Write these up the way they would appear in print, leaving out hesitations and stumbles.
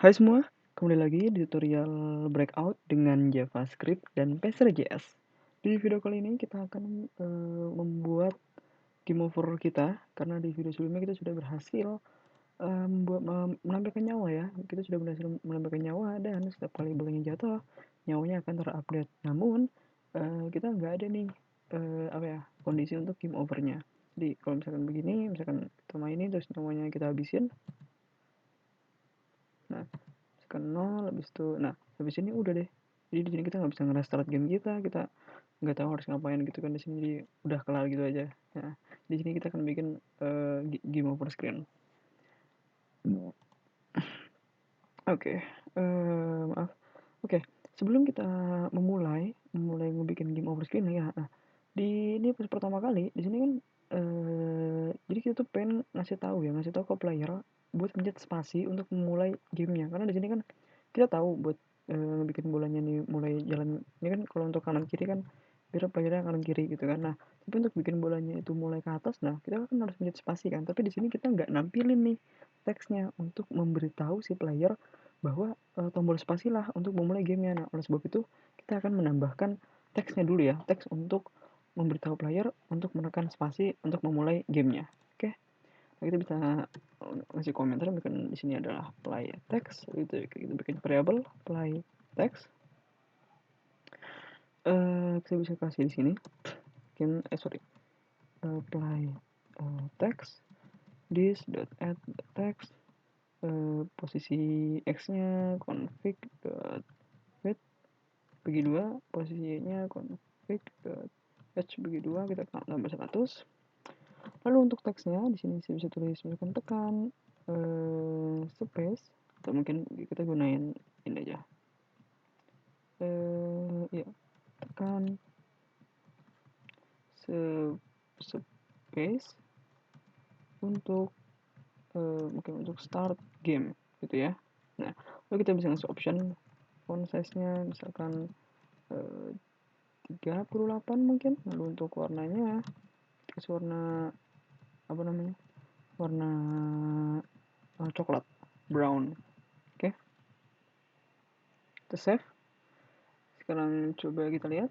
Hai semua, kembali lagi di tutorial Breakout dengan JavaScript dan Passer.js. Di video kali ini kita akan membuat game over kita, karena di video sebelumnya kita sudah berhasil menampilkan nyawa ya. Kita sudah berhasil menampilkan nyawa dan setiap kali bolanya jatuh, nyawanya akan terupdate. Namun kita nggak ada nih kondisi untuk game overnya. Jadi kalau misalkan begini, misalkan kita mainin terus nyawanya kita habisin. Nah, ke 0 habis itu, nah habis ini udah deh, jadi di sini kita nggak bisa nge-restart game kita nggak tahu harus ngapain gitu kan di sini, jadi udah kelar gitu aja. Nah di sini kita akan bikin game over screen. Oke, maaf. Oke, sebelum kita memulai ngebikin game over screen ya, nah di ini pertama kali di sini kan jadi kita tuh pengen ngasih tahu ke player buat pencet spasi untuk memulai gamenya, karena di sini kan kita tahu buat bikin bolanya nih mulai jalan ini kan, kalau untuk kanan kiri kan biar playernya kanan kiri gitu kan. Nah tapi untuk bikin bolanya itu mulai ke atas, nah kita kan harus pencet spasi kan, tapi di sini kita nggak nampilin nih teksnya untuk memberitahu si player bahwa tombol spasi lah untuk memulai gamenya. Nah oleh sebab itu kita akan menambahkan teksnya dulu ya, teks untuk memberitahu player untuk menekan spasi untuk memulai gamenya. Oke, nah, kita bisa ngasih komentar, bikin di sini adalah play text, itu kita bikin variable play text. Kita bisa kasih di sini bikin play text this dot add text, posisi x-nya config dot width bagi 2, posisi y-nya config dot h bagi 2, kita tambah 100. Lalu untuk teksnya di sini saya bisa tulis misalkan tekan space, atau mungkin kita gunain ini aja, ya tekan space untuk mungkin untuk start game gitu ya. Nah lalu kita bisa ngasih option font size nya misalkan 38 mungkin. Lalu untuk warnanya kasih warna warna coklat, brown. Oke, kita save. Sekarang coba kita lihat.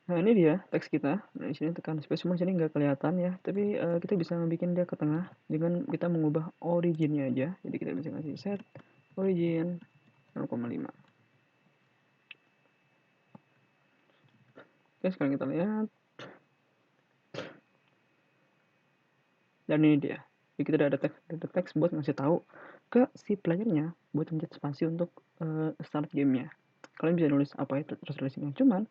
Nah ini dia teks kita. Nah di sini tekan space, cuma sini nggak kelihatan ya, tapi kita bisa bikin dia ke tengah dengan kita mengubah originnya aja. Jadi kita bisa ngasih set origin 0,5. Oke, sekarang kita lihat. Dan ini dia. Jadi kita ada teks buat ngasih tahu ke si playernya buat mencet spasi untuk start gamenya. Kalian bisa nulis apa itu terus tulisnya. Cuman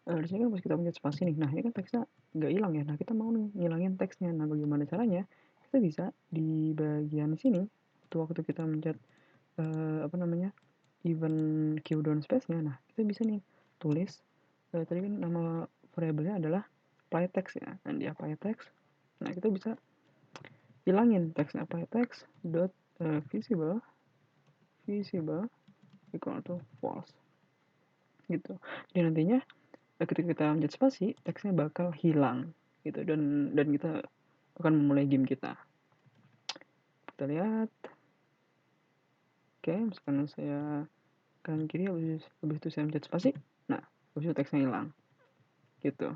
di sini kan pas kita pencet spasi nih, nah ini kan teksnya nggak hilang ya. Nah kita mau ngilangin teksnya. Nah bagaimana caranya? Kita bisa di bagian sini, waktu kita mencet even down space-nya. Nah kita bisa nih tulis, tadi kan nama variabelnya adalah apply text ya. Nah di apply text, nah kita bisa hilangin teksnya, apply text dot visible equal to false gitu. Jadi nantinya ketika kita mencet spasi, teksnya bakal hilang gitu, dan kita akan memulai game kita. Kita lihat. Oke, misalkan saya kanan kiri, habis itu saya mencet spasi, nah habis itu teksnya hilang gitu.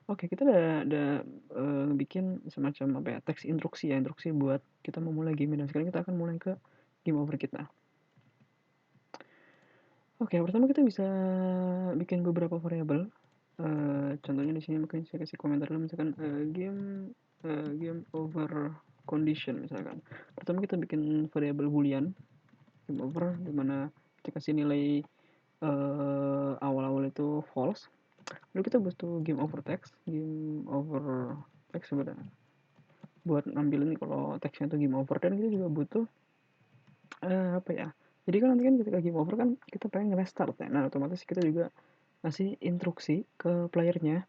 Oke, kita udah bikin semacam teks instruksi buat kita memulai game, dan sekarang kita akan mulai ke game over kita. Oke, pertama kita bisa bikin beberapa variabel. Contohnya di sini mungkin saya kasih komentar dulu, misalkan game over condition misalkan. Pertama kita bikin variabel boolean game over, dimana kita kasih nilai awal-awal itu false. Lalu kita butuh game over text sebenarnya buat ngambilin kalau teksnya itu game over, dan kita juga butuh jadi kan nanti kan ketika game over kan kita pengen restart ya. Nah otomatis kita juga ngasih instruksi ke playernya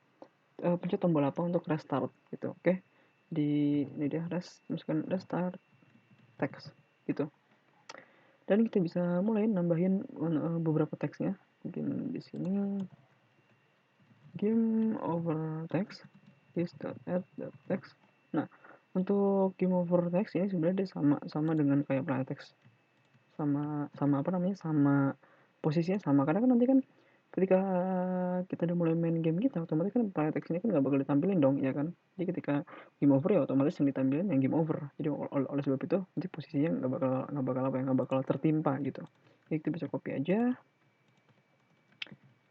pencet tombol apa untuk restart gitu. Oke, di ini dia misalkan restart text gitu, dan kita bisa mulai nambahin beberapa teksnya. Mungkin di sini game over text this dot add dot text. Nah Untuk game over text ini sebenarnya dia sama dengan kayak player text, sama sama apa namanya, sama posisinya sama. Karena kan nanti kan ketika kita udah mulai main game kita, otomatis kan player text ini kan nggak bakal ditampilin dong, ya kan? Jadi ketika game over ya otomatis yang ditampilin yang game over. Jadi oleh sebab itu nanti posisinya nggak bakal tertimpa gitu. Jadi kita bisa copy aja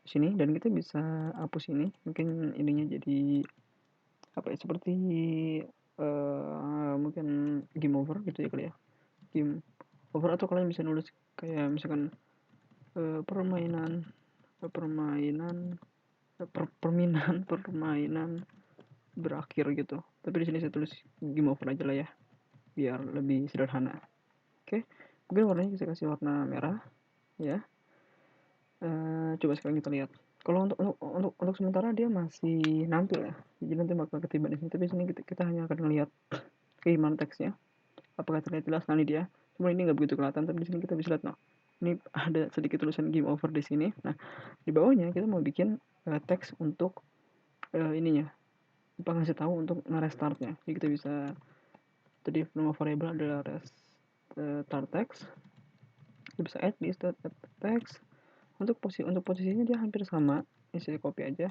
sini dan kita bisa hapus ini. Mungkin ininya jadi apa ya, seperti mungkin game over gitu ya kali ya, game over. Atau kalian bisa nulis kayak misalkan permainan permainan permainan berakhir gitu, tapi di sini saya tulis game over aja lah ya biar lebih sederhana. Oke, mungkin warnanya bisa kasih warna merah ya. Coba sekarang kita lihat. Kalau untuk sementara dia masih nampil ya, jadi nanti bakal ketiban di sini, tapi sini kita hanya akan melihat kiriman teksnya apakah terlihat jelas. Nah ini dia, cuma ini nggak begitu kelihatan, tapi di sini kita bisa lihat. Nah ini ada sedikit tulisan game over di sini. Nah di bawahnya kita mau bikin teks untuk ininya, apa, ngasih tahu untuk nge-restartnya. Jadi kita bisa, tadi nama variable adalah restart text, kita bisa add this text. Untuk posisinya dia hampir sama, ini saya copy aja,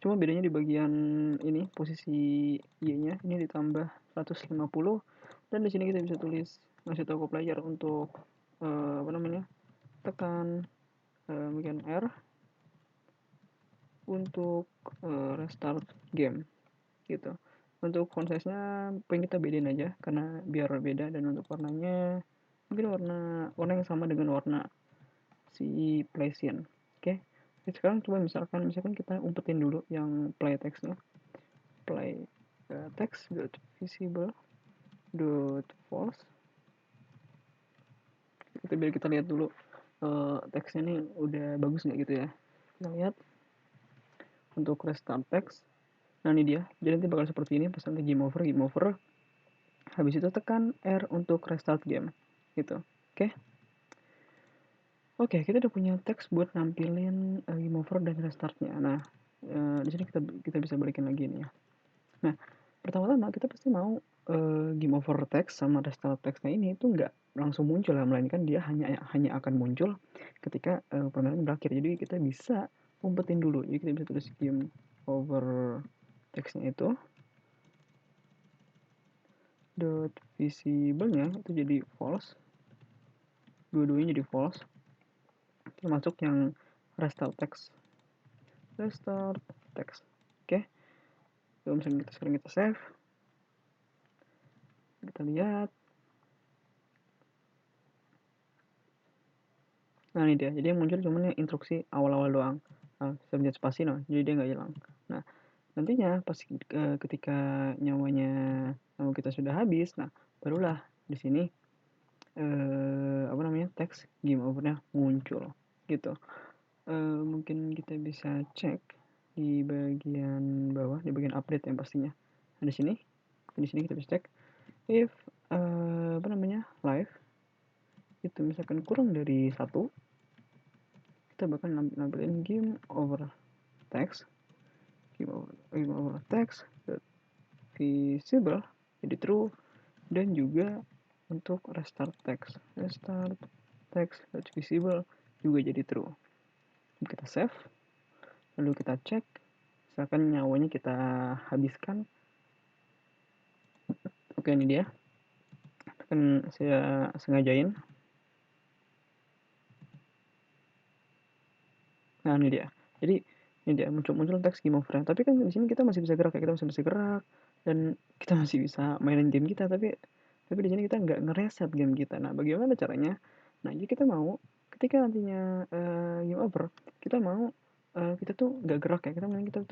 cuma bedanya di bagian ini posisi y-nya ini ditambah 150. Dan di sini kita bisa tulis ngasih tahu ke player untuk apa namanya, tekan bagian R untuk restart game gitu. Untuk font size nya pengen kita bedain aja karena biar beda. Dan untuk warnanya mungkin warna yang sama dengan warna si play scene. Oke, jadi sekarang coba misalkan kita umpetin dulu yang play textnya. Play text dot visible dot false. Biar kita lihat dulu teksnya ini udah bagus nggak gitu ya. Kita lihat untuk restart text. Nah ini dia, jadi nanti bakal seperti ini pas nanti game over. Habis itu tekan R untuk restart game gitu. Oke, kita udah punya teks buat nampilin game over dan restartnya. Nah di sini kita bisa balikin lagi nih ya. Nah pertama-tama kita pasti mau game over text sama restart textnya ini itu nggak langsung muncul ya, melainkan dia hanya akan muncul ketika permainan berakhir. Jadi kita bisa umpetin dulu. Jadi kita bisa tulis game over textnya itu dot visible-nya itu jadi false, dua-duanya jadi false, termasuk yang restart text. Oke, kalau misalnya sekarang kita save, kita lihat. Nah ini dia, jadi yang muncul cuma yang instruksi awal-awal doang. Nah, saya pencet spasi, no, jadi dia nggak hilang. Nah nantinya pas ketika nyawa kita sudah habis, nah barulah di sini apa namanya, teks game overnya muncul gitu. Mungkin kita bisa cek di bagian bawah, di bagian update yang pastinya. Nah di sini kita bisa cek if apa namanya, live itu misalkan kurang dari 1, kita bakal nampilin game over text, game over text visible jadi true. Dan juga untuk restart text visible juga jadi true. Kita save, lalu kita cek, misalkan nyawanya kita habiskan. Oke ini dia, kan saya sengajain. Nah ini dia, jadi ini dia muncul teks game over. Tapi kan di sini kita masih bisa gerak ya, kita masih bisa gerak dan kita masih bisa mainin game kita, tapi di sini kita nggak ngereset game kita. Nah bagaimana caranya? Nah jadi kita mau ketika nantinya game over, kita mau kita tuh nggak gerak ya,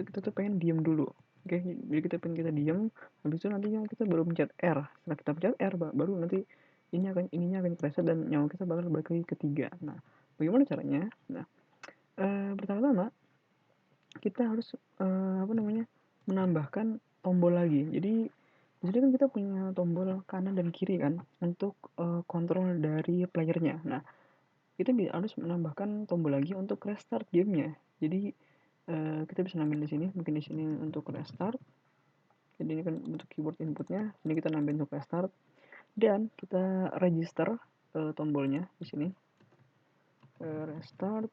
kita tuh pengen diem dulu. Oke, jadi kita pengen kita diem, habis itu nantinya kita baru pencet R. Setelah kita pencet R baru nanti ininya akan reset dan nyawa kita bakal balik lagi ke 3. Nah bagaimana caranya? Nah pertama-tama kita harus apa namanya, menambahkan tombol lagi. Jadi di sini kan kita punya tombol kanan dan kiri kan untuk kontrol dari playernya. Nah kita harus menambahkan tombol lagi untuk restart gamenya. Jadi kita bisa ngambil di sini, mungkin di sini untuk restart. Jadi ini kan bentuk keyboard inputnya. Ini kita nambahin untuk restart dan kita register tombolnya di sini. Restart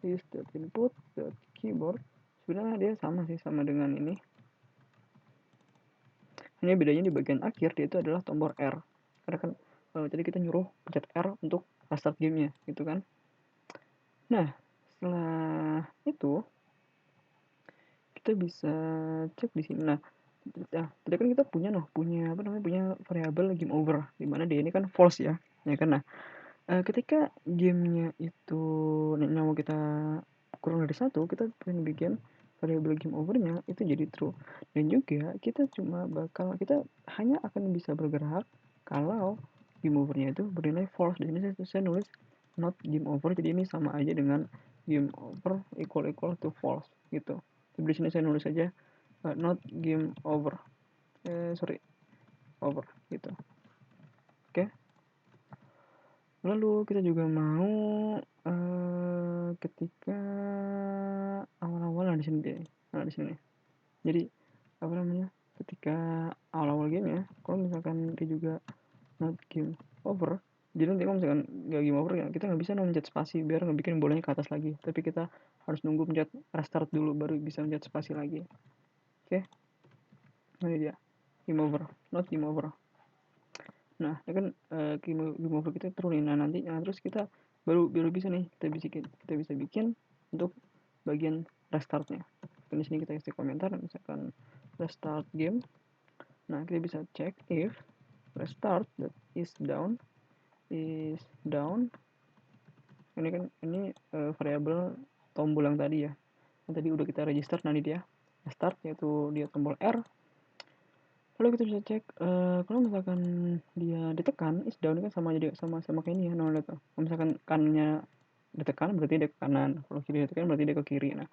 is input keyboard. Sebenarnya dia sama sih, sama dengan ini. Hanya bedanya di bagian akhir dia itu adalah tombol R. Karena kan tadi kita nyuruh pencet R untuk restart gamenya, gitu kan. Nah, setelah itu kita bisa cek di sini. Nah, tadi kan kita punya variabel game over, dimana dia ini kan false ya kan. Nah, ketika gamenya itu nyawa kita kurang dari 1, kita pengen bikin variabel game overnya itu jadi true. Dan juga kita hanya akan bisa bergerak kalau game overnya itu bernilai false. Dan ini saya nulis not game over, jadi ini sama aja dengan game over equal to false gitu. Di sini saya nulis aja not game over, over gitu. Oke. Lalu kita juga mau ketika awal-awal di sini deh. Nah, di sini. Jadi ketika awal-awal game ya, kalau misalkan dia juga not game over, jadi nanti kalau misalkan nggak game over ya, kita nggak bisa mencet spasi biar ngebikin bolanya ke atas lagi. Tapi kita harus nunggu mencet restart dulu baru bisa mencet spasi lagi. Oke. Nah, ini dia. Game over, not game over. Nah, ini kan game over kita turunin. Nah, nanti terus kita baru bisa nih kita bisa bikin untuk bagian restartnya. Di sini kita isi komentar misalkan restart game. Nah, kita bisa cek if restart that is down. Ini kan variabel tombol yang tadi ya. Yang tadi udah kita register, nanti dia restart yaitu dia tombol R. Lalu kita bisa cek kalau misalkan dia ditekan is down kan sama kayak ini ya, lihat tuh. Kalau misalkan kanannya ditekan berarti dia ke kanan, kalau kiri ditekan berarti dia ke kiri. Nah,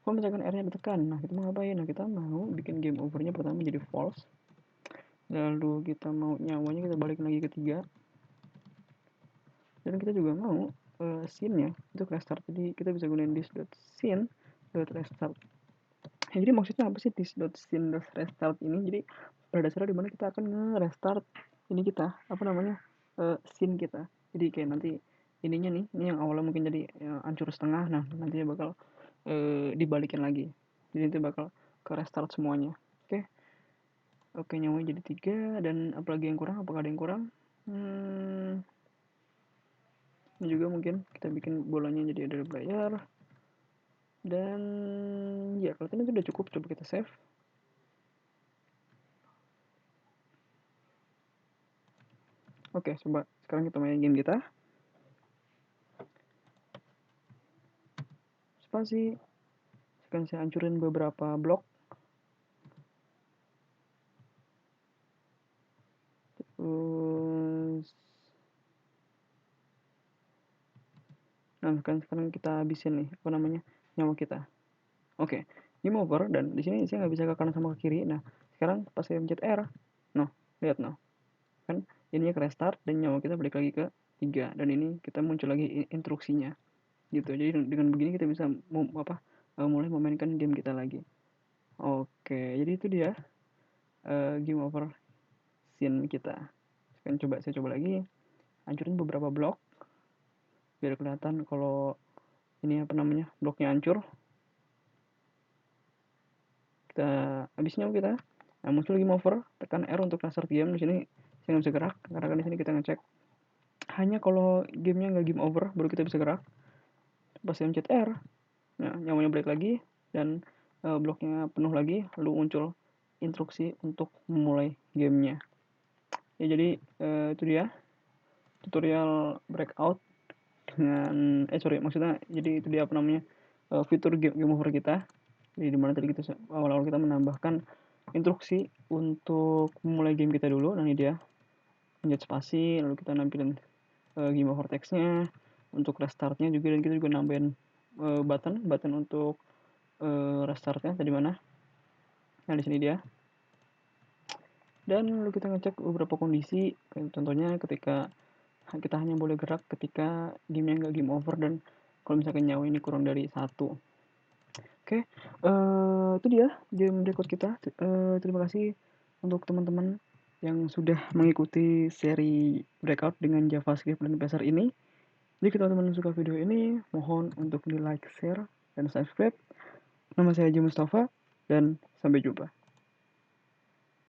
kalau misalkan R-nya ditekan, nah kita mau ngapain? Nah, kita mau bikin game overnya pertama jadi false. Lalu kita mau nyawanya kita balik lagi ke 3. Dan kita juga mau scene-nya untuk restart. Jadi kita bisa gunain this.scene.restart. Jadi maksudnya apa sih this.scene.restart ini? Jadi pada dasarnya dimana kita akan nge-restart ini kita scene kita. Jadi kayak nanti ininya nih, ini yang awalnya mungkin jadi hancur setengah, nah nantinya bakal dibalikin lagi. Jadi nanti bakal ke restart semuanya. Oke, nyawanya jadi 3. Dan apalagi yang kurang? Apakah ada yang kurang? Ini juga mungkin kita bikin bolanya jadi ada player. Dan ya kalau ini sudah cukup, coba kita save. Oke, coba sekarang kita main game kita. Spasi. Sekarang saya hancurin beberapa blok. Terus nah, sekarang kita habisin nih nyawa kita. Oke, game over. Dan di sini saya nggak bisa ke kanan sama ke kiri. Nah, sekarang pas saya mencet R, lihat kan ininya ke restart dan nyawa kita balik lagi ke 3. Dan ini kita muncul lagi instruksinya gitu. Jadi dengan begini kita bisa mulai memainkan game kita lagi. Oke, jadi itu dia game over scene kita. Sekarang saya coba lagi hancurin beberapa blok biar kelihatan kalau ini bloknya hancur. Kita habisnya kita muncul game over, tekan R untuk restart game. Di sini saya nggak bisa gerak karena kan di sini kita ngecek hanya kalau gamenya nggak game over baru kita bisa gerak. Pas saya mencet R, nah nyawanya balik lagi dan bloknya penuh lagi, lalu muncul instruksi untuk memulai gamenya. Ya, jadi itu dia tutorial breakout dengan maksudnya jadi itu dia fitur game over kita. Jadi dimana tadi kita awal-awal kita menambahkan instruksi untuk memulai game kita dulu. Nah, ini dia pencet spasi, lalu kita nampilin game over text-nya, untuk restartnya juga, dan kita juga nambahin button untuk restartnya tadi mana. Nah, di sini dia. Dan lalu kita ngecek beberapa kondisi, contohnya ketika kita hanya boleh gerak ketika gamenya nggak game over dan kalau misalkan nyawa ini kurang dari 1. Oke, itu dia game record kita. Terima kasih untuk teman-teman yang sudah mengikuti seri breakout dengan JavaScript dan Blazor ini. Jika teman-teman suka video ini, mohon untuk di like, share, dan subscribe. Nama saya Haji Mustafa, dan sampai jumpa.